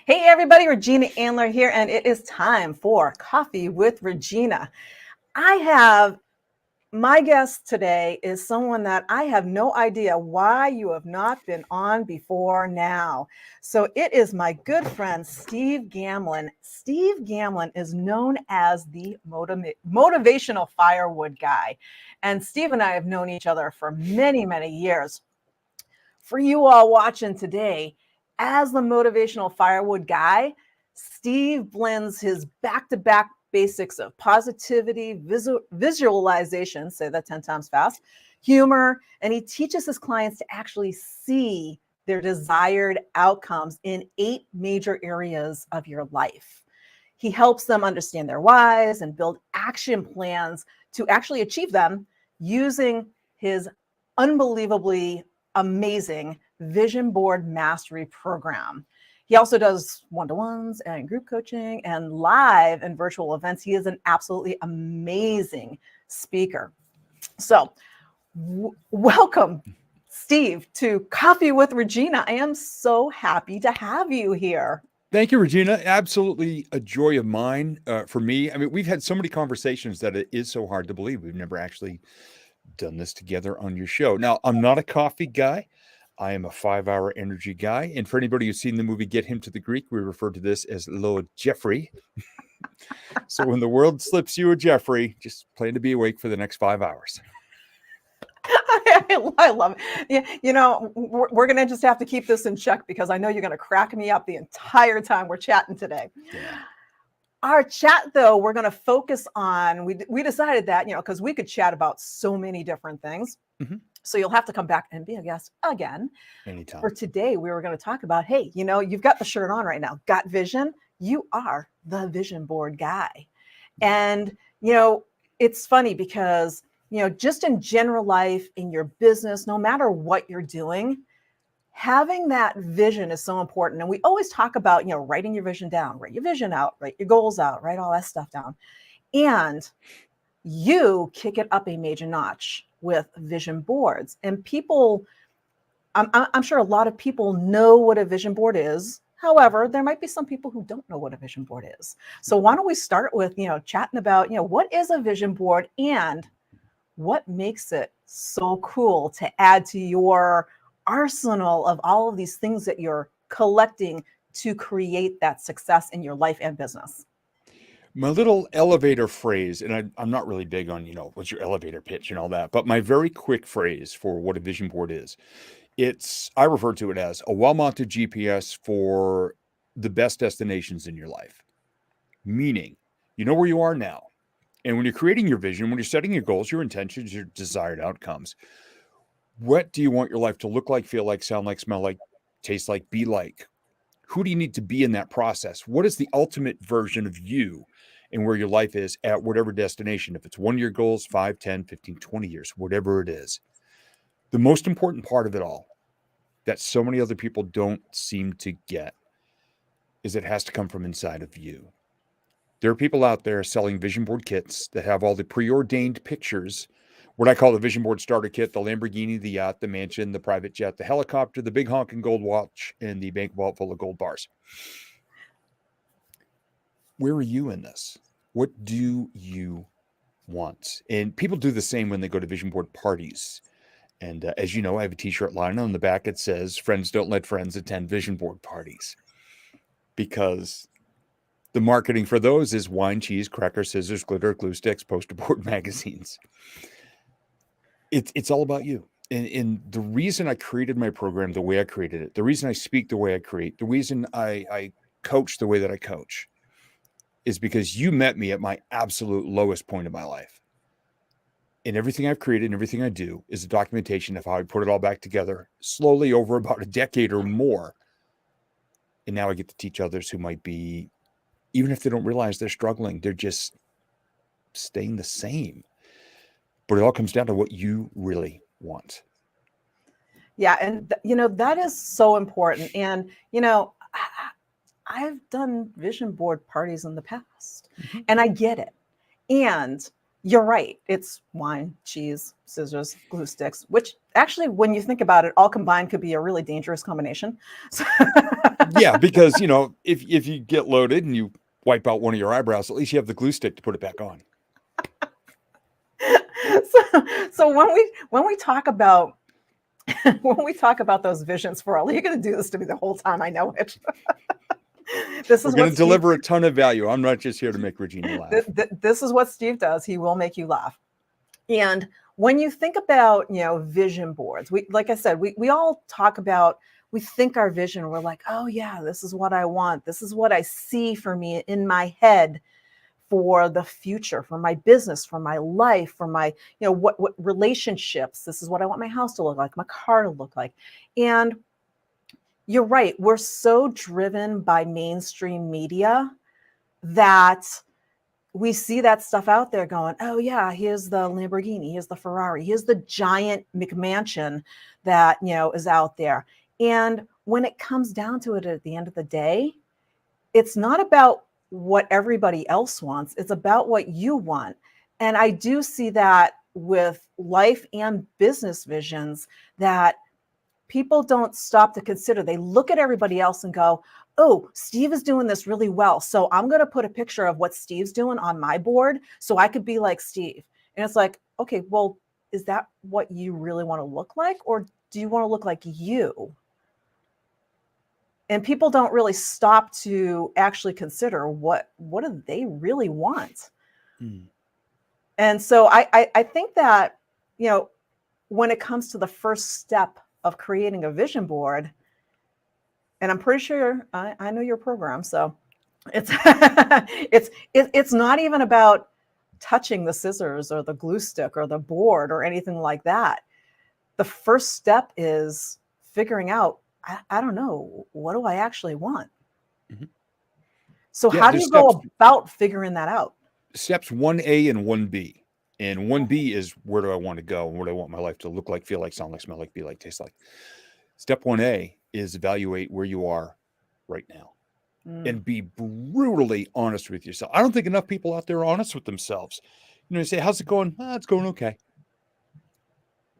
Hey everybody, Regina Andler here, and it is time for Coffee with Regina. My guest today is someone that I have no idea why you have not been on before now. So it is my good friend, Steve Gamlin. Steve Gamlin is known as the Motivational Firewood Guy. And Steve and I have known each other for many, many years. For you all watching today, as the Motivational Firewood Guy, Steve blends his back-to-back basics of positivity, visualization, say that 10 times fast, humor, and he teaches his clients to actually see their desired outcomes in 8 major areas of your life. He helps them understand their whys and build action plans to actually achieve them using his unbelievably amazing vision board mastery program. He also does one-to-ones and group coaching and live and virtual events. He is an absolutely amazing speaker. So welcome, Steve, to Coffee with Regina. I am so happy to have you here. Thank you, Regina. Absolutely a joy of mine for me. I mean, we've had so many conversations that it is so hard to believe we've never actually done this together on your show. Now, I'm not a coffee guy. I am a 5-hour energy guy. And for anybody who's seen the movie Get Him to the Greek, we refer to this as Lord Jeffrey. So when the world slips you a Jeffrey, just plan to be awake for the next 5 hours. I love it. Yeah, you know, we're going to just have to keep this in check because I know you're going to crack me up the entire time we're chatting today. Yeah. Our chat, though, we're going to focus on, we decided that, because we could chat about so many different things. Mm-hmm. So you'll have to come back and be a guest again. Anytime. For today, we were going to talk about, hey, you've got the shirt on right now. Got vision? You are the vision board guy. And, it's funny because, just in general life, in your business, no matter what you're doing, having that vision is so important. And we always talk about, writing your vision down, write your vision out, write your goals out, write all that stuff down. And you kick it up a major notch with vision boards. And people, I'm sure a lot of people know what a vision board is. However, there might be some people who don't know what a vision board is. So why don't we start with, chatting about, what is a vision board and what makes it so cool to add to your arsenal of all of these things that you're collecting to create that success in your life and business? My little elevator phrase, and I'm not really big on, what's your elevator pitch and all that, but my very quick phrase for what a vision board is, I refer to it as a well-mounted GPS for the best destinations in your life. Meaning, you know where you are now. And when you're creating your vision, when you're setting your goals, your intentions, your desired outcomes, what do you want your life to look like, feel like, sound like, smell like, taste like, be like? Who do you need to be in that process? What is the ultimate version of you and where your life is at whatever destination? If it's 1-year goals, 5, 10, 15, 20 years, whatever it is. The most important part of it all that so many other people don't seem to get is it has to come from inside of you. There are people out there selling vision board kits that have all the preordained pictures, what I call the vision board starter kit, the Lamborghini, the yacht, the mansion, the private jet, the helicopter, the big honking gold watch, and the bank vault full of gold bars. Where are you in this? What do you want? And people do the same when they go to vision board parties. And as you know, I have a t-shirt line on the back. It says, friends don't let friends attend vision board parties. Because the marketing for those is wine, cheese, cracker, scissors, glitter, glue sticks, poster board magazines. It's all about you. And the reason I created my program the way I created it, the reason I speak the way I create, the reason I coach the way that I coach is because you met me at my absolute lowest point of my life. And everything I've created and everything I do is a documentation of how I put it all back together slowly over about a decade or more. And now I get to teach others who might be, even if they don't realize they're struggling, they're just staying the same. But it all comes down to what you really want. Yeah. And, that is so important. And, I've done vision board parties in the past, and I get it. And you're right. It's wine, cheese, scissors, glue sticks, which actually, when you think about it, all combined could be a really dangerous combination. Yeah, because, if you get loaded and you wipe out one of your eyebrows, at least you have the glue stick to put it back on. So when we talk about when we talk about those visions for all, you're going to do this to me the whole time. I know it. This We're is going what to Steve. deliver a ton of value. I'm not just here to make Regina laugh. This is what Steve does. He will make you laugh. And when you think about, vision boards, like I said, we all talk about, we think our vision, we're like, oh yeah, this is what I want. This is what I see for me in my head for the future, for my business, for my life, for my, what relationships. This is what I want my house to look like, my car to look like. And you're right. We're so driven by mainstream media that we see that stuff out there going, oh yeah, here's the Lamborghini, here's the Ferrari, here's the giant McMansion that, is out there. And when it comes down to it at the end of the day, it's not about what everybody else wants. It's about what you want. And I do see that with life and business visions, that people don't stop to consider. They look at everybody else and go, oh, Steve is doing this really well, so I'm going to put a picture of what Steve's doing on my board so I could be like Steve. And it's like, okay, well, is that what you really want to look like? Or do you want to look like you? And people don't really stop to actually consider what do they really want. And so I think that, when it comes to the first step of creating a vision board, and I'm pretty sure I know your program, so it's it's not even about touching the scissors or the glue stick or the board or anything like that. The first step is figuring out, I don't know, what do I actually want? Mm-hmm. So how do you go about figuring that out? Steps 1A and 1B. And 1B is, where do I want to go? And what do I want my life to look like, feel like, sound like, smell like, be like, taste like? Step 1A is evaluate where you are right now and be brutally honest with yourself. I don't think enough people out there are honest with themselves. You say, how's it going? It's going okay.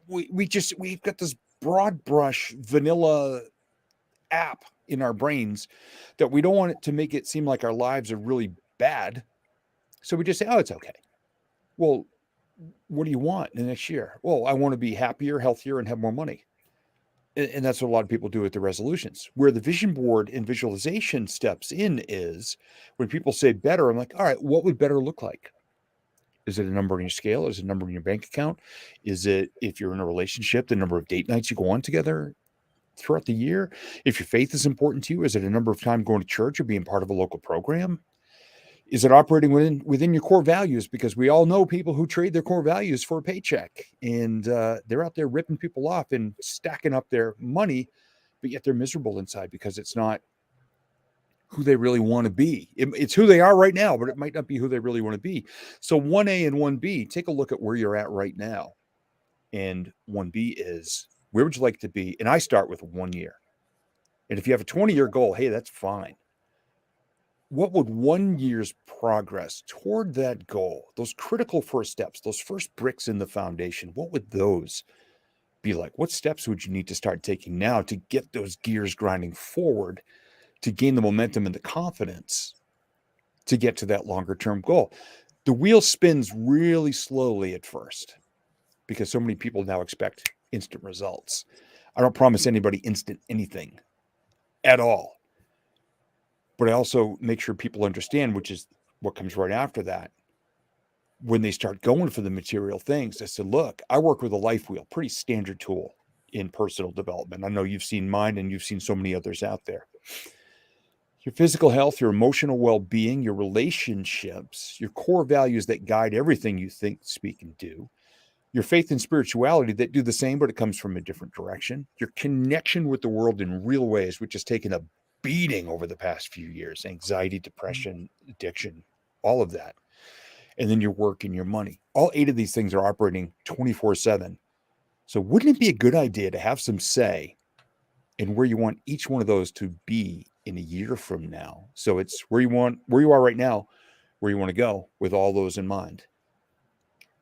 We've got this broad brush vanilla app in our brains that we don't want it to make it seem like our lives are really bad. So we just say, oh, it's okay. Well, what do you want in the next year? Well, I want to be happier, healthier, and have more money. And that's what a lot of people do with the resolutions. Where the vision board and visualization steps in is when people say better, I'm like, all right, what would better look like? Is it a number on your scale? Is it a number in your bank account? Is it, if you're in a relationship, the number of date nights you go on together throughout the year? If your faith is important to you, is it a number of time going to church or being part of a local program? Is it operating within your core values? Because we all know people who trade their core values for a paycheck, and they're out there ripping people off and stacking up their money, but yet they're miserable inside because it's not who they really want to be. It's who they are right now, but it might not be who they really want to be. So 1A and 1B, take a look at where you're at right now. And 1B is, where would you like to be? And I start with 1 year. And if you have a 20-year goal, hey, that's fine. What would 1 year's progress toward that goal, those critical first steps, those first bricks in the foundation, what would those be like? What steps would you need to start taking now to get those gears grinding forward, to gain the momentum and the confidence to get to that longer term goal? The wheel spins really slowly at first because so many people now expect instant results. I don't promise anybody instant anything at all. But I also make sure people understand, which is what comes right after that. When they start going for the material things, I said, look, I work with a life wheel, pretty standard tool in personal development. I know you've seen mine and you've seen so many others out there. Your physical health, your emotional well-being, your relationships, your core values that guide everything you think, speak, and do, your faith and spirituality that do the same, but it comes from a different direction, your connection with the world in real ways, which has taken a beating over the past few years, anxiety, depression, addiction, all of that. And then your work and your money. All 8 of these things are operating 24/7. So wouldn't it be a good idea to have some say in where you want each one of those to be in a year from now? So it's where you are right now, where you want to go with all those in mind.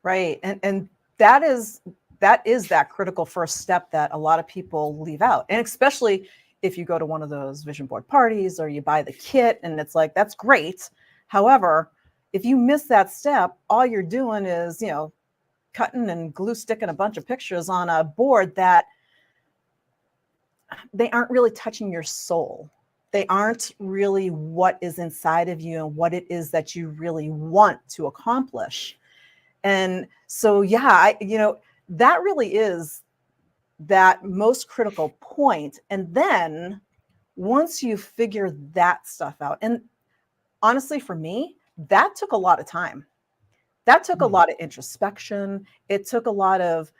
Right. And that is that critical first step that a lot of people leave out. And especially if you go to one of those vision board parties or you buy the kit, and it's like, that's great. However, if you miss that step, all you're doing is, cutting and glue sticking a bunch of pictures on a board that they aren't really touching your soul. They aren't really what is inside of you and what it is that you really want to accomplish. And so, yeah, that really is that most critical point. And then once you figure that stuff out, and honestly, for me, that took a lot of time. That took a lot of introspection. It took a lot of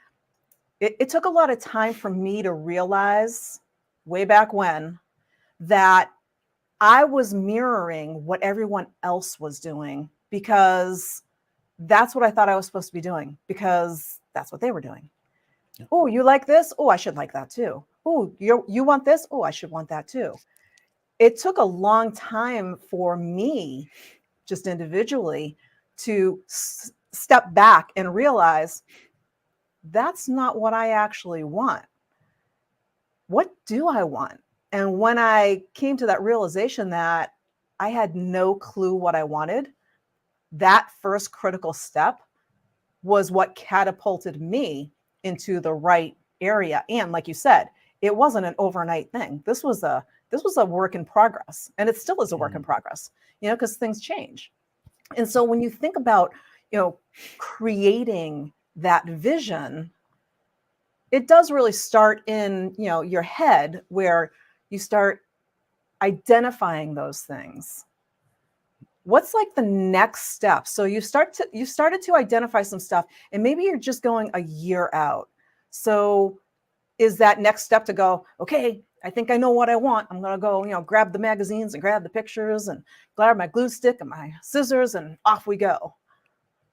time for me to realize way back when that I was mirroring what everyone else was doing, because that's what I thought I was supposed to be doing, because that's what they were doing. Yeah. Oh, you like this? Oh, I should like that too. Oh, you want this? Oh, I should want that too. It took a long time for me, just individually, to step back and realize that's not what I actually want. What do I want? And when I came to that realization that I had no clue what I wanted, that first critical step was what catapulted me into the right area. And like you said, it wasn't an overnight thing. This was a work in progress, and it still is a work in progress, because things change. And so when you think about, creating that vision, it does really start in, your head, where you start identifying those things. What's like the next step? So you started to identify some stuff, and maybe you're just going a year out. So is that next step to go, okay, I think I know what I want. I'm going to go, grab the magazines and grab the pictures and grab my glue stick and my scissors, and off we go?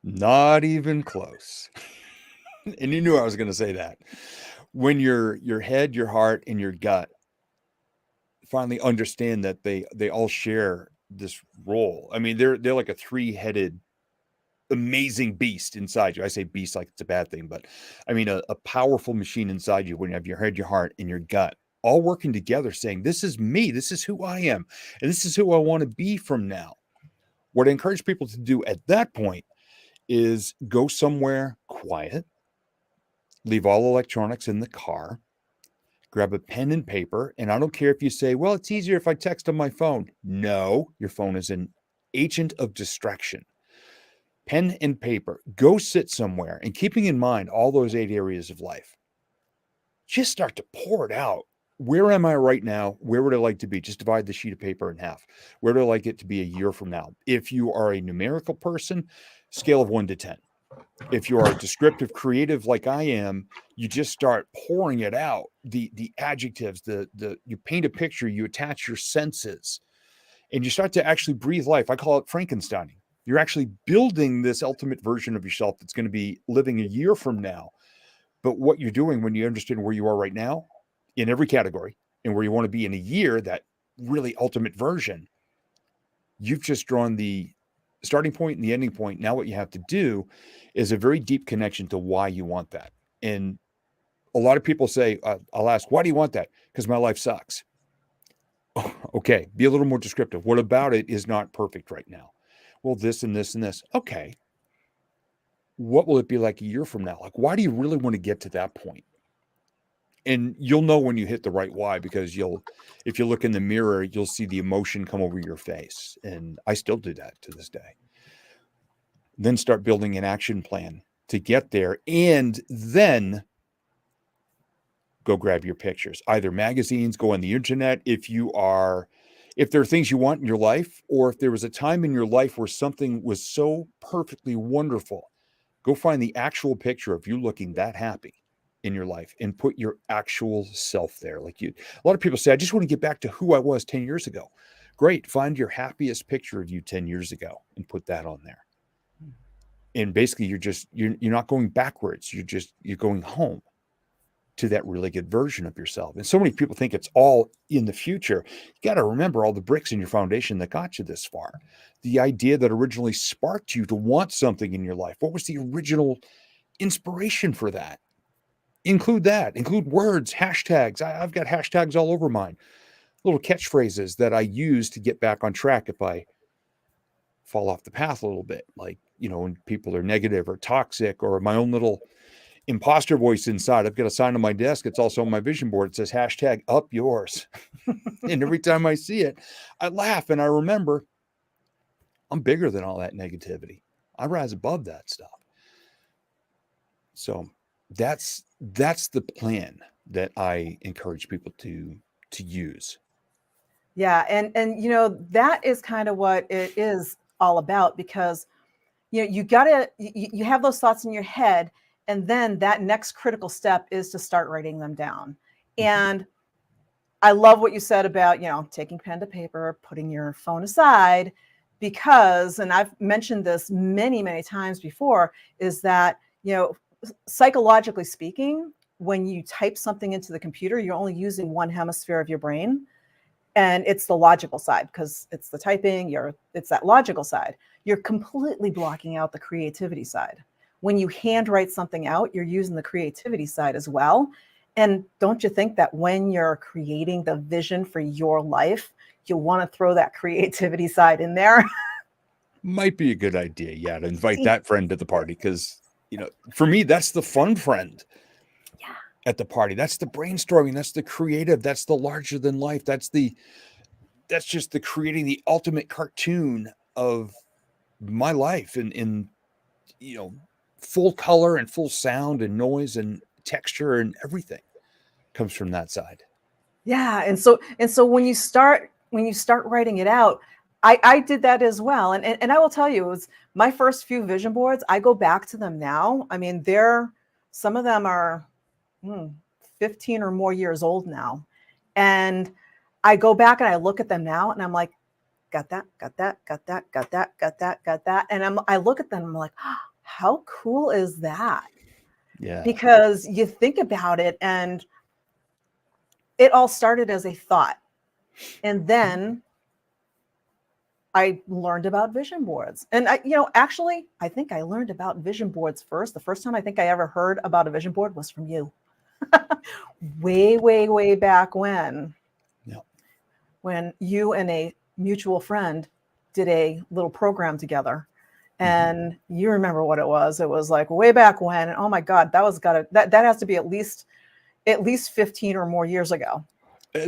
Not even close. And you knew I was going to say that. When your head, your heart, and your gut finally understand that they all share this role. I mean, they're like a three-headed amazing beast inside you. I say beast like it's a bad thing, but I mean a powerful machine inside you when you have your head, your heart, and your gut all working together, saying, this is me, this is who I am, and this is who I want to be from now. What I encourage people to do at that point is go somewhere quiet, leave all electronics in the car, grab a pen and paper. And I don't care if you say, well, it's easier if I text on my phone. No, your phone is an agent of distraction. Pen and paper, go sit somewhere, and keeping in mind all those 8 areas of life, just start to pour it out. Where am I right now? Where would I like to be? Just divide the sheet of paper in half. Where do I like it to be a year from now? If you are a numerical person, scale of 1 to 10. If you are a descriptive creative like I am, you just start pouring it out. The adjectives, you paint a picture, you attach your senses, and you start to actually breathe life. I call it Frankensteining. You're actually building this ultimate version of yourself that's going to be living a year from now. But what you're doing when you understand where you are right now in every category and where you want to be in a year, that really ultimate version, you've just drawn the starting point and the ending point. Now what you have to do is a very deep connection to why you want that. And a lot of people say, I'll ask, why do you want that? Because my life sucks. Okay, be a little more descriptive. What about it is not perfect right now? Well, this and this and this. Okay. What will it be like a year from now? Like, why do you really want to get to that point? And you'll know when you hit the right why, because if you look in the mirror, you'll see the emotion come over your face. And I still do that to this day. Then start building an action plan to get there. And then go grab your pictures, either magazines, go on the internet. If there are things you want in your life, or if there was a time in your life where something was so perfectly wonderful, go find the actual picture of you looking that happy in your life and put your actual self there. Like a lot of people say, I just want to get back to who I was 10 years ago. Great. Find your happiest picture of you 10 years ago and put that on there. And basically you're not going backwards. You're going home to that really good version of yourself. And so many people think it's all in the future. You got to remember all the bricks in your foundation that got you this far. The idea that originally sparked you to want something in your life. What was the original inspiration for that? Include that. Include words, hashtags. I've got hashtags all over mine. Little catchphrases that I use to get back on track if I fall off the path a little bit. Like, when people are negative or toxic, or my own little imposter voice inside. I've got a sign on my desk. It's also on my vision board. It says hashtag up yours. And every time I see it, I laugh and I remember I'm bigger than all that negativity. I rise above that stuff. So that's the plan that I encourage people to use. Yeah, and that is kind of what it is all about, because you have those thoughts in your head, and then that next critical step is to start writing them down. And I love what you said about, taking pen to paper, putting your phone aside, because, and I've mentioned this many, many times before, is that, psychologically speaking, when you type something into the computer, you're only using one hemisphere of your brain. And it's the logical side, because it's the typing, it's that logical side. You're completely blocking out the creativity side. When you handwrite something out, you're using the creativity side as well. And don't you think that when you're creating the vision for your life, you want to throw that creativity side in there? Might be a good idea, yeah, to invite that friend to the party, because, for me, that's the fun friend. Yeah. At the party. That's the brainstorming. That's the creative. That's the larger than life. That's just the creating the ultimate cartoon of my life in full color and full sound and noise and texture, and everything comes from that side. Yeah. And so when you start writing it out, I did that as well. And I will tell you, it was my first few vision boards. I go back to them now. I mean, some of them are 15 or more years old now. And I go back and I look at them now and I'm like, got that. And I look at them and I'm like, oh, how cool is that? Yeah. Because you think about it, and it all started as a thought. And then I learned about vision boards. And actually, I think I learned about vision boards first. The first time I think I ever heard about a vision board was from you. Way, way, way back when. Yeah. When you and a mutual friend did a little program together. And you remember what it was. It was like way back when. And oh my God, that has to be at least 15 or more years ago.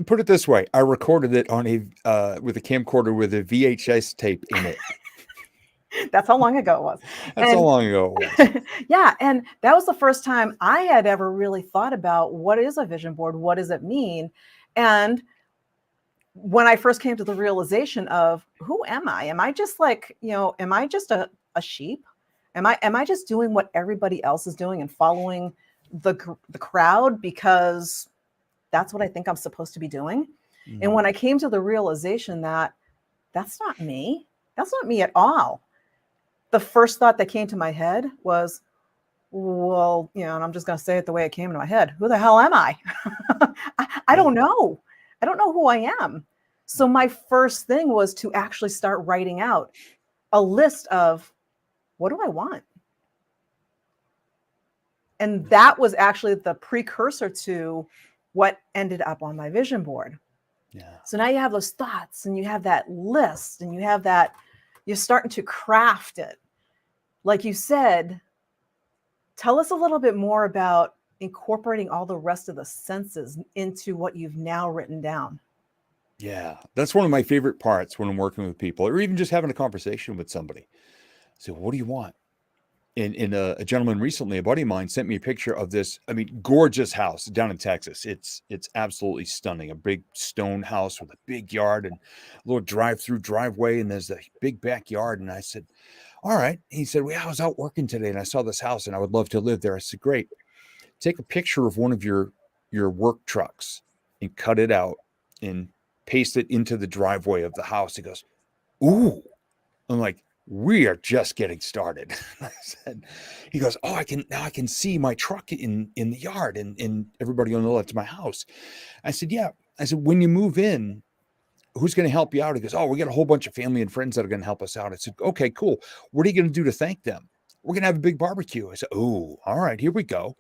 Put it this way, I recorded it on with a camcorder with a VHS tape in it. That's how long ago it was. How long ago it was. Yeah. And that was the first time I had ever really thought about, what is a vision board? What does it mean? And when I first came to the realization of, who am I? Am I just like, am I just a sheep? Am I just doing what everybody else is doing and following the crowd because that's what I think I'm supposed to be doing? And when I came to the realization that that's not me at all, the first thought that came to my head was, well, and I'm just going to say it the way it came into my head. Who the hell am I? I don't know. I don't know who I am. So my first thing was to actually start writing out a list of, what do I want? And that was actually the precursor to what ended up on my vision board. Yeah. So now you have those thoughts and you have that list and you're starting to craft it. Like you said, tell us a little bit more about incorporating all the rest of the senses into what you've now written down. Yeah, that's one of my favorite parts when I'm working with people, or even just having a conversation with somebody. So, what do you want? And a gentleman recently, a buddy of mine, sent me a picture of this, gorgeous house down in Texas. It's absolutely stunning. A big stone house with a big yard and a little drive-through driveway, and there's a big backyard. And I said, all right. He said, well, I was out working today and I saw this house and I would love to live there. I said, great. Take a picture of one of your work trucks and cut it out and paste it into the driveway of the house. He goes, ooh. I'm like, we are just getting started. I said, he goes, oh, I can see my truck in the yard and everybody will know that's my house. I said, yeah. I said, when you move in, who's going to help you out? He goes, oh, we got a whole bunch of family and friends that are going to help us out. I said, okay, cool. What are you going to do to thank them? We're going to have a big barbecue. I said, oh, all right, here we go.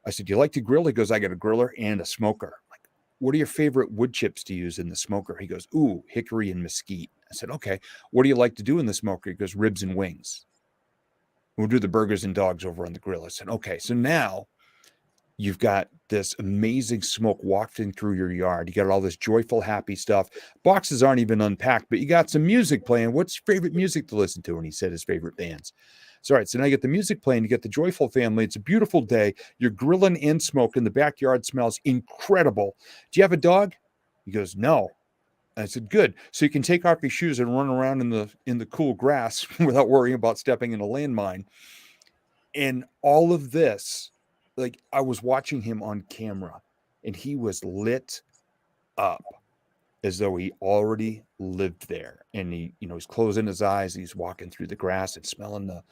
I said, "Do you like to grill?" He goes, "I got a griller and a smoker." I'm like, "What are your favorite wood chips to use in the smoker?" He goes, "Ooh, hickory and mesquite." I said, "Okay. What do you like to do in the smoker?" He goes, "Ribs and wings. We'll do the burgers and dogs over on the grill." I said, "Okay." So now you've got this amazing smoke wafting through your yard. You got all this joyful, happy stuff. Boxes aren't even unpacked, but you got some music playing. What's your favorite music to listen to? And he said his favorite bands. So, all right, so now you get the music playing, you get the joyful family. It's a beautiful day. You're grilling and smoking. The backyard smells incredible. Do you have a dog? He goes, "No." I said, "Good. So you can take off your shoes and run around in the cool grass without worrying about stepping in a landmine." And all of this, like, I was watching him on camera and he was lit up as though he already lived there. And he's closing his eyes, he's walking through the grass and smelling the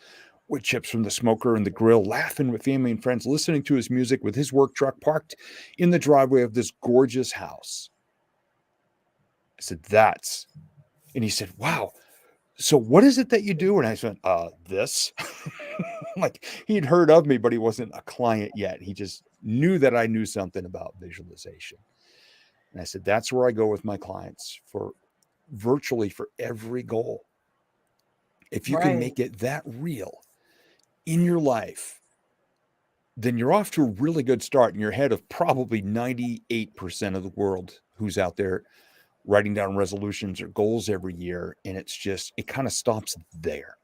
wood chips from the smoker and the grill, laughing with family and friends, listening to his music with his work truck parked in the driveway of this gorgeous house. I said, and he said, "Wow. So what is it that you do?" And I said, "This." Like, he'd heard of me, but he wasn't a client yet. He just knew that I knew something about visualization. And I said, "That's where I go with my clients for virtually for every goal. If you can Right. make it that real in your life, then you're off to a really good start and you're ahead of probably 98% of the world who's out there writing down resolutions or goals every year. And it kind of stops there."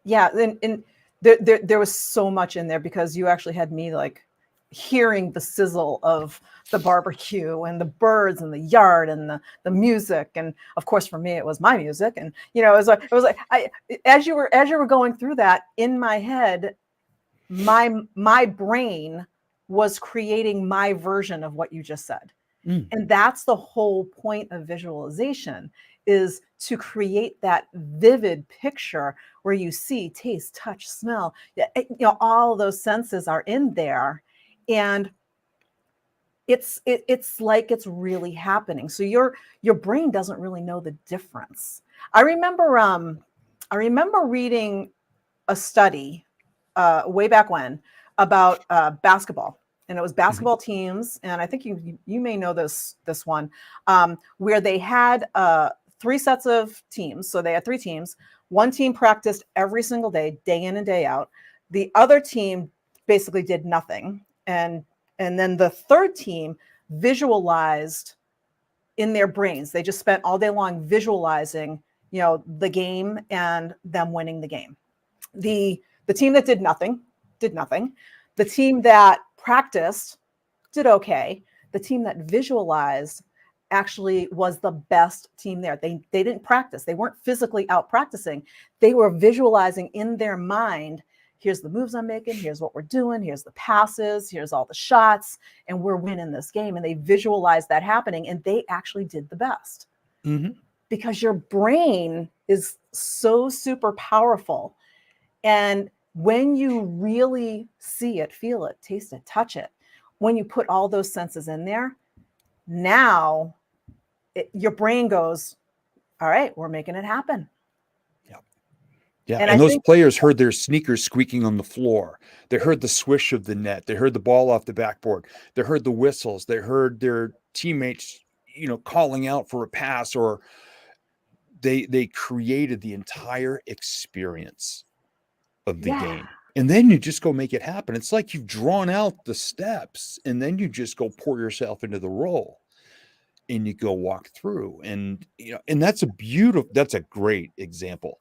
Yeah, and there was so much in there because you actually had me like hearing the sizzle of the barbecue and the birds and the yard and the music, and of course for me it was my music, and it was like I as you were going through that in my head, my brain was creating my version of what you just said. Mm. And that's the whole point of visualization, is to create that vivid picture where you see, taste, touch, smell. All those senses are in there, and it's like it's really happening. So your brain doesn't really know the difference. I remember reading a study way back when about basketball, and it was Mhm. basketball teams, and I think you may know this one, where they had three sets of teams. So they had three teams. One team practiced every single day, day in and day out. The other team basically did nothing, and then the third team visualized in their brains. They just spent all day long visualizing, the game and them winning the game. The team that did nothing. The team that practiced did okay. The team that visualized actually was the best team there. They didn't practice. They weren't physically out practicing. They were visualizing in their mind, here's the moves I'm making, here's what we're doing, here's the passes, here's all the shots, and we're winning this game. And they visualized that happening, and they actually did the best, Mhm. because your brain is so super powerful. And when you really see it, feel it, taste it, touch it, when you put all those senses in there, now your brain goes, all right, we're making it happen. Yeah. Yeah, And I and those think, players heard their sneakers squeaking on the floor. They heard the swish of the net. They heard the ball off the backboard. They heard the whistles. They heard their teammates, calling out for a pass, or they created the entire experience of the yeah, game. And then you just go make it happen. It's like you've drawn out the steps and then you just go pour yourself into the role and you go walk through. And and that's a great example,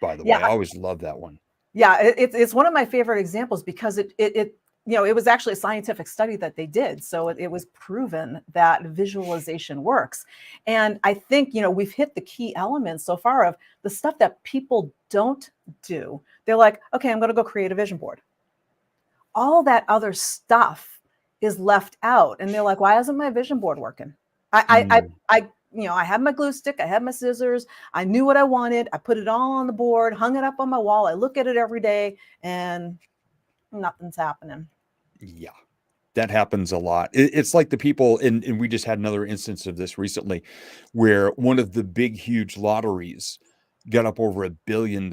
by the way. I yeah, always love that one. yeah. It's one of my favorite examples because it was actually a scientific study that they did. So it was proven that visualization works. And I think, we've hit the key elements so far of the stuff that people don't do. They're like, okay, I'm going to go create a vision board. All that other stuff is left out, and they're like, why isn't my vision board working? Mm, I had my glue stick, I had my scissors, I knew what I wanted, I put it all on the board, hung it up on my wall, I look at it every day, and nothing's happening. yeah. That happens a lot. It's like the people, and we just had another instance of this recently, where one of the big, huge lotteries got up over $1 billion.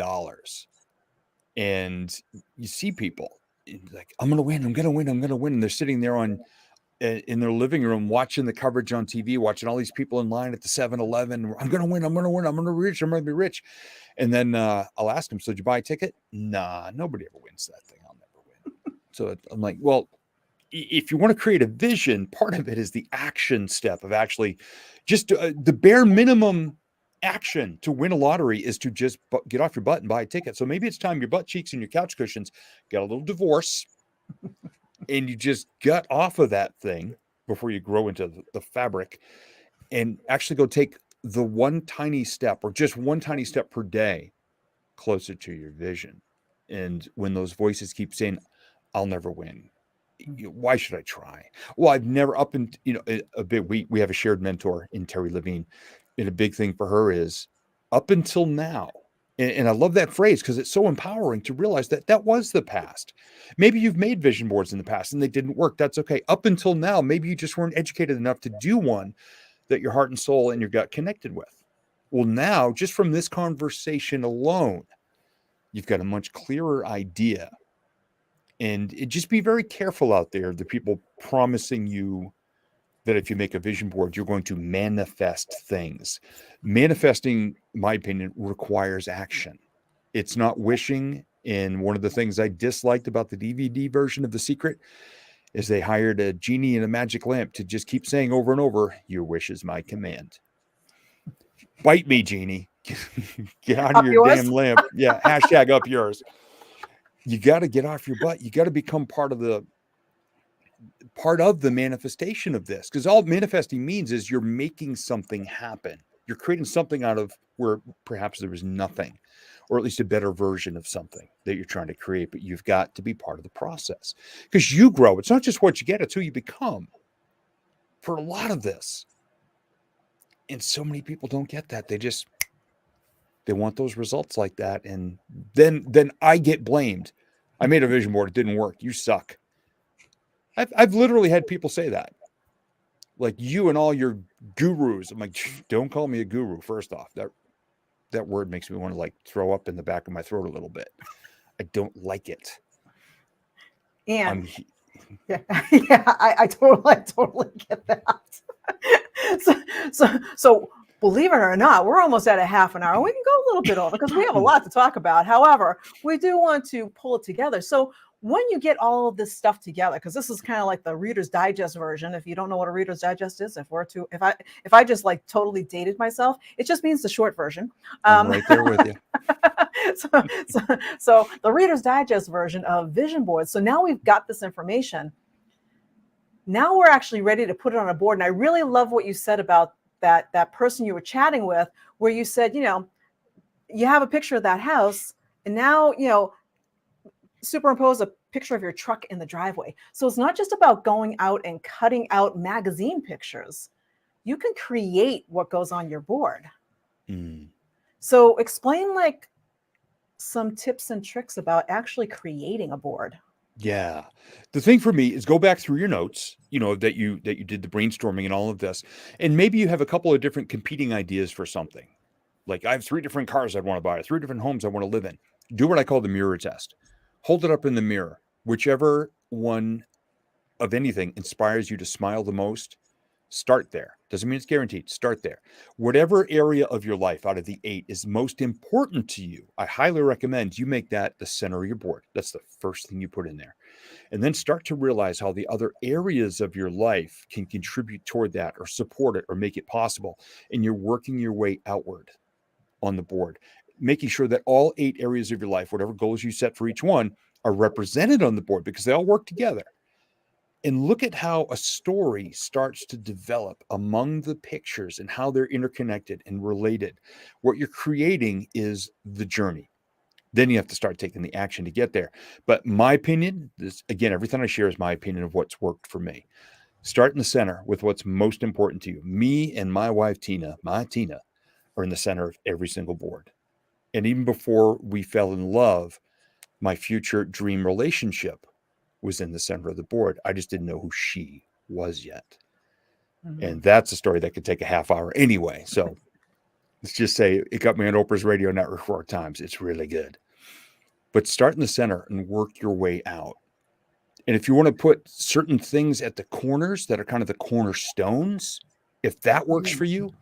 And you see people, like, I'm going to win. I'm going to win. I'm going to win. And they're sitting there in their living room watching the coverage on TV, watching all these people in line at the 7-Eleven. I'm going to win. I'm going to win. I'm going to be rich. I'm going to be rich. And then I'll ask them, so did you buy a ticket? Nah, nobody ever wins that thing. I'll never win. So I'm like, well, if you want to create a vision, part of it is the action step of actually just the bare minimum action to win a lottery is to just get off your butt and buy a ticket. So maybe it's time your butt cheeks and your couch cushions got a little divorce and you just gut off of that thing before you grow into the fabric and actually go take the one tiny step or just one tiny step per day closer to your vision. And when those voices keep saying, I'll never win, why should I try? Well, I've never a bit. We have a shared mentor in Terry Levine, and a big thing for her is up until now. And I love that phrase because it's so empowering to realize that that was the past. Maybe you've made vision boards in the past and they didn't work. That's okay. Up until now, maybe you just weren't educated enough to do one that your heart and soul and your gut connected with. Well, now, just from this conversation alone, you've got a much clearer idea. And just be very careful out there, the people promising you that if you make a vision board, you're going to manifest things. Manifesting, in my opinion, requires action. It's not wishing. And one of the things I disliked about the DVD version of The Secret is they hired a genie in a magic lamp to just keep saying over and over, your wish is my command. Bite me, genie. Get out of your damn lamp. Yeah, hashtag up yours. You got to get off your butt. You got to become part of the manifestation of this, because all manifesting means is you're making something happen. You're creating something out of where perhaps there was nothing, or at least a better version of something that you're trying to create. But you've got to be part of the process because you grow. It's not just what you get, it's who you become for a lot of this. And so many people don't get that. They want those results like that. And then I get blamed. I made a vision board. It didn't work. You suck. I've literally had people say that. Like, you and all your gurus. I'm like, don't call me a guru. First off, that word makes me want to like throw up in the back of my throat a little bit. I don't like it. And I totally get that. So believe it or not, we're almost at a half an hour. We can go a little bit over because we have a lot to talk about. However, we do want to pull it together. So when you get all of this stuff together, because this is kind of like the Reader's Digest version. If you don't know what a Reader's Digest is, if I just like totally dated myself, it just means the short version. I'm right there with you. So the Reader's Digest version of vision boards. So now we've got this information. Now we're actually ready to put it on a board. And I really love what you said about that person you were chatting with, where you said, you have a picture of that house, and now, superimpose a picture of your truck in the driveway. So it's not just about going out and cutting out magazine pictures. You can create what goes on your board. So explain like some tips and tricks about actually creating a board. Yeah. The thing for me is go back through your notes, that you did the brainstorming and all of this. And maybe you have a couple of different competing ideas for something. Like, I have 3 different cars I'd want to buy, 3 different homes I want to live in. Do what I call the mirror test. Hold it up in the mirror. Whichever one of anything inspires you to smile the most, start there. Doesn't mean it's guaranteed. Start there. Whatever area of your life out of the 8 is most important to you, I highly recommend you make that the center of your board. That's the first thing you put in there. And then start to realize how the other areas of your life can contribute toward that or support it or make it possible. And you're working your way outward on the board, making sure that all 8 areas of your life, whatever goals you set for each one, are represented on the board because they all work together. And look at how a story starts to develop among the pictures and how they're interconnected and related. What you're creating is the journey. Then you have to start taking the action to get there. But my opinion, again, everything I share is my opinion of what's worked for me. Start in the center with what's most important to you. Me and my wife, Tina, are in the center of every single board. And even before we fell in love, my future dream relationship was in the center of the board. I just didn't know who she was yet. And that's a story that could take a half hour anyway. So let's just say it got me on Oprah's radio network 4 times. It's really good. But start in the center and work your way out. And if you want to put certain things at the corners that are kind of the cornerstones, if that works for you,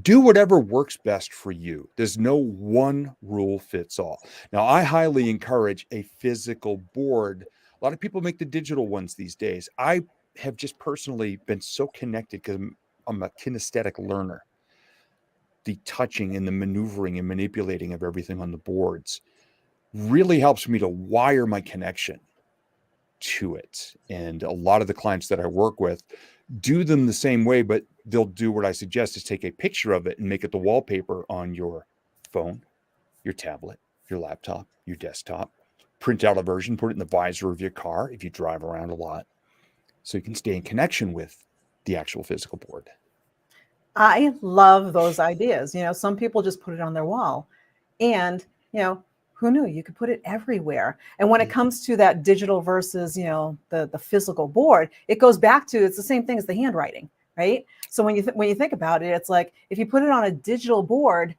do whatever works best for you. There's no one rule fits all. Now, I highly encourage a physical board. A lot of people make the digital ones these days. I have just personally been so connected because I'm a kinesthetic learner. The touching and the maneuvering and manipulating of everything on the boards really helps me to wire my connection to it. And a lot of the clients that I work with do them the same way, but they'll do what I suggest is take a picture of it and make it the wallpaper on your phone, your tablet, your laptop, your desktop. Print out a version, put it in the visor of your car if you drive around a lot, so you can stay in connection with the actual physical board. I love those ideas. Some people just put it on their wall, and who knew you could put it everywhere. And when it comes to that digital versus the physical board, it goes back to, it's the same thing as the handwriting, right? So when you think about it, it's like if you put it on a digital board,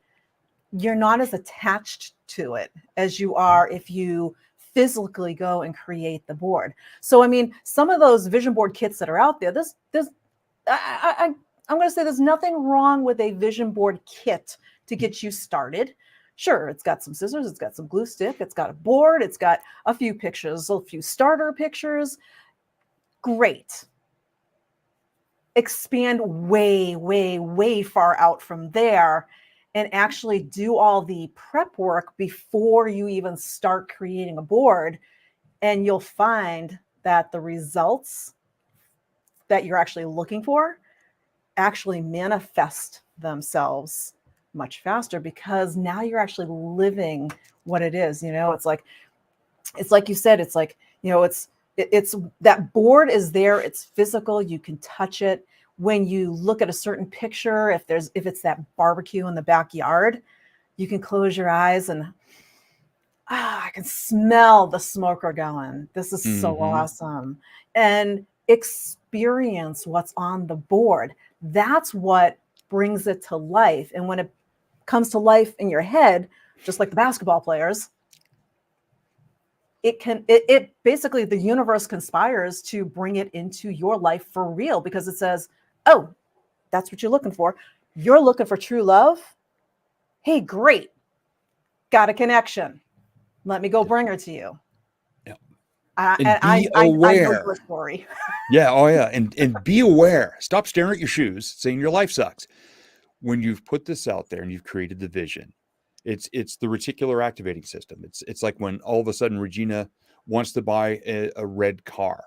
you're not as attached to it as you are if you physically go and create the board. So I mean, some of those vision board kits that are out there, I'm going to say there's nothing wrong with a vision board kit to get you started. Sure, it's got some scissors, it's got some glue stick, it's got a board, it's got a few pictures, a few starter pictures. Great. Expand way, way, way far out from there and actually do all the prep work before you even start creating a board. And you'll find that the results that you're actually looking for actually manifest themselves much faster, because now you're actually living what it is. It's like you said, it's like, it's that board is there, it's physical, you can touch it. When you look at a certain picture, if it's that barbecue in the backyard, you can close your eyes and I can smell the smoker going. This is so awesome. And experience what's on the board. That's what brings it to life. And when it comes to life in your head, just like the basketball players, it basically, the universe conspires to bring it into your life for real, because it says, oh, that's what you're looking for. You're looking for true love. Hey, great. Got a connection. Let me go bring her to you. Yeah. And be I aware. know your story. Yeah. Oh yeah. And be aware. Stop staring at your shoes saying your life sucks. When you've put this out there and you've created the vision, it's the reticular activating system. It's like when all of a sudden Regina wants to buy a red car,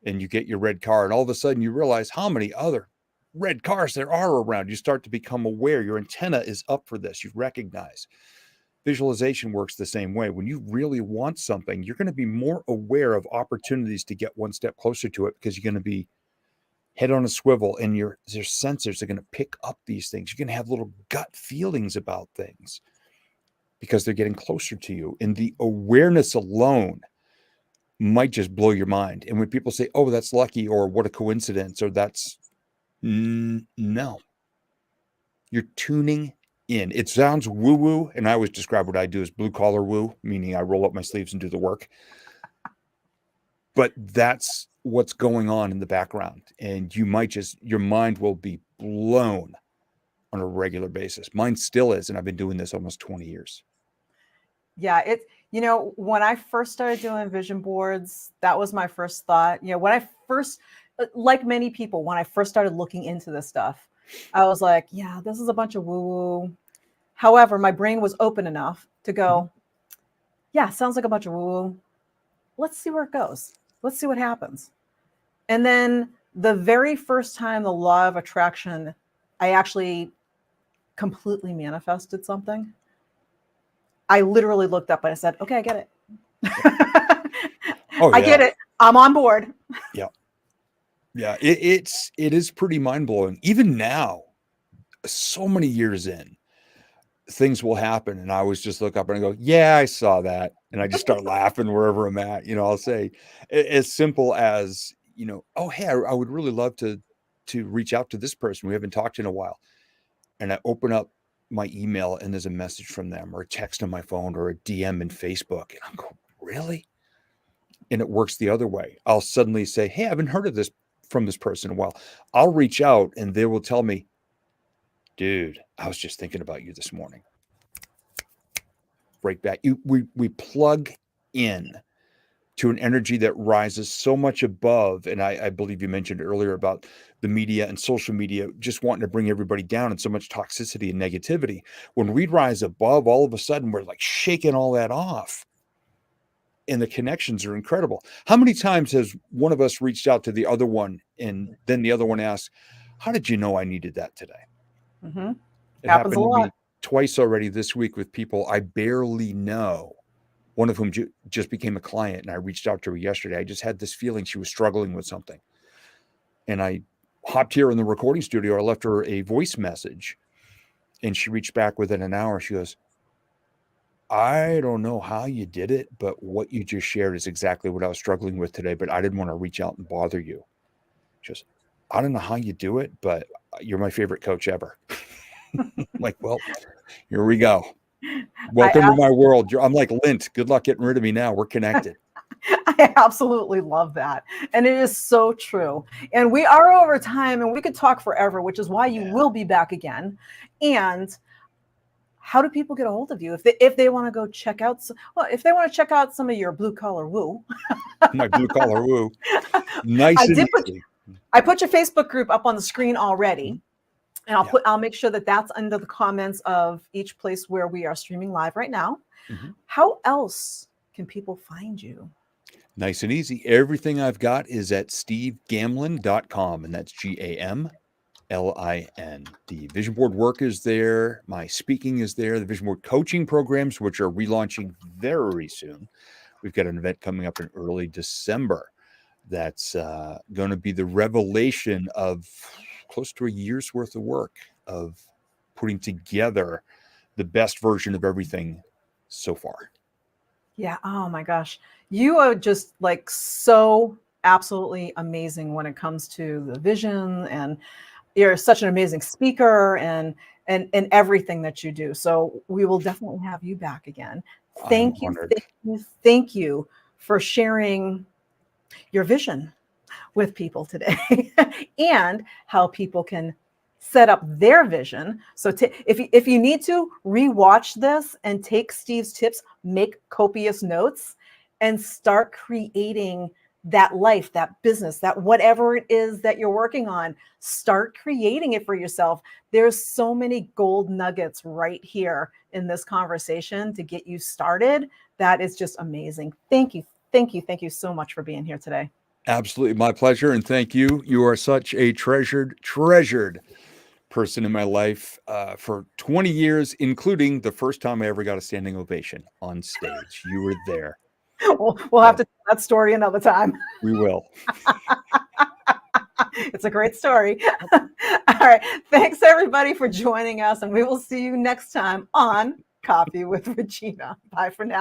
and you get your red car, and all of a sudden you realize how many other red cars there are around. You start to become aware. Your antenna is up for this. You recognize. Visualization works the same way. When you really want something, you're going to be more aware of opportunities to get one step closer to it, because you're going to be head on a swivel, and your sensors are going to pick up these things. You're going to have little gut feelings about things because they're getting closer to you. And the awareness alone might just blow your mind. And when people say, oh, that's lucky, or what a coincidence, or that's no, you're tuning in. It sounds woo-woo, and I always describe what I do as blue-collar woo, meaning I roll up my sleeves and do the work. But that's what's going on in the background, and you might your mind will be blown on a regular basis. Mine still is, and I've been doing this almost 20 years. Yeah, when I first started doing vision boards, that was my first thought. When I first, like many people, when I first started looking into this stuff, I was like, yeah, this is a bunch of woo-woo. However, my brain was open enough to go, yeah, sounds like a bunch of woo-woo. Let's see where it goes. Let's see what happens. And then the very first time the law of attraction, I actually completely manifested something. I literally looked up and I said, okay, I get it. Oh, yeah. I get it. I'm on board. Yeah. Yeah. It is pretty mind blowing. Even now, so many years in, things will happen, and I always just look up and I go, yeah, I saw that. And I just start laughing wherever I'm at. I'll say as simple as, oh, hey, I would really love to reach out to this person we haven't talked to in a while. And I open up my email and there's a message from them, or a text on my phone, or a DM in Facebook. And I'm going, really? and it works the other way. I'll suddenly say, hey, I haven't heard of this from this person in a while. I'll reach out and they will tell me, dude, I was just thinking about you this morning. Right back. We plug in to an energy that rises so much above. And I believe you mentioned earlier about the media and social media just wanting to bring everybody down and so much toxicity and negativity. When we rise above, all of a sudden we're like shaking all that off. And the connections are incredible. How many times has one of us reached out to the other one and then the other one asks, how did you know I needed that today? Mm-hmm. It Happens a happened to lot. me twice already this week with people I barely know. One of whom just became a client, and I reached out to her yesterday. I just had this feeling she was struggling with something. And I hopped here in the recording studio. I left her a voice message, and she reached back within an hour. She goes, I don't know how you did it, but what you just shared is exactly what I was struggling with today, but I didn't want to reach out and bother you. She goes, I don't know how you do it, but you're my favorite coach ever. Like, well, here we go. Welcome to my world. I'm like lint. Good luck getting rid of me now. We're connected. I absolutely love that. And it is so true. And we are over time and we could talk forever, which is why you will be back again. And how do people get a hold of you if they want to go check out? Well, if they want to check out some of your blue collar woo. My blue collar woo. Nice and easy. I put your Facebook group up on the screen already. And I'll make sure that that's under the comments of each place where we are streaming live right now. Mm-hmm. How else can people find you? Nice and easy. Everything I've got is at stevegamlin.com, and that's GAMLIN. The vision board work is there. My speaking is there. The vision board coaching programs, which are relaunching very soon. We've got an event coming up in early December. That's going to be the revelation of close to a year's worth of work of putting together the best version of everything so far. Yeah. Oh my gosh. You are just like so absolutely amazing when it comes to the vision, and you're such an amazing speaker and everything that you do. So we will definitely have you back again. Thank you for sharing your vision with people today and how people can set up their vision. So if you need to rewatch this and take Steve's tips, make copious notes and start creating that life, that business, that whatever it is that you're working on, start creating it for yourself. There's so many gold nuggets right here in this conversation to get you started. That is just amazing. Thank you. Thank you so much for being here today. Absolutely. My pleasure. And thank you. You are such a treasured person in my life for 20 years, including the first time I ever got a standing ovation on stage. You were there. We'll have to tell that story another time. We will. It's a great story. All right. Thanks, everybody, for joining us. And we will see you next time on Coffee with Regina. Bye for now.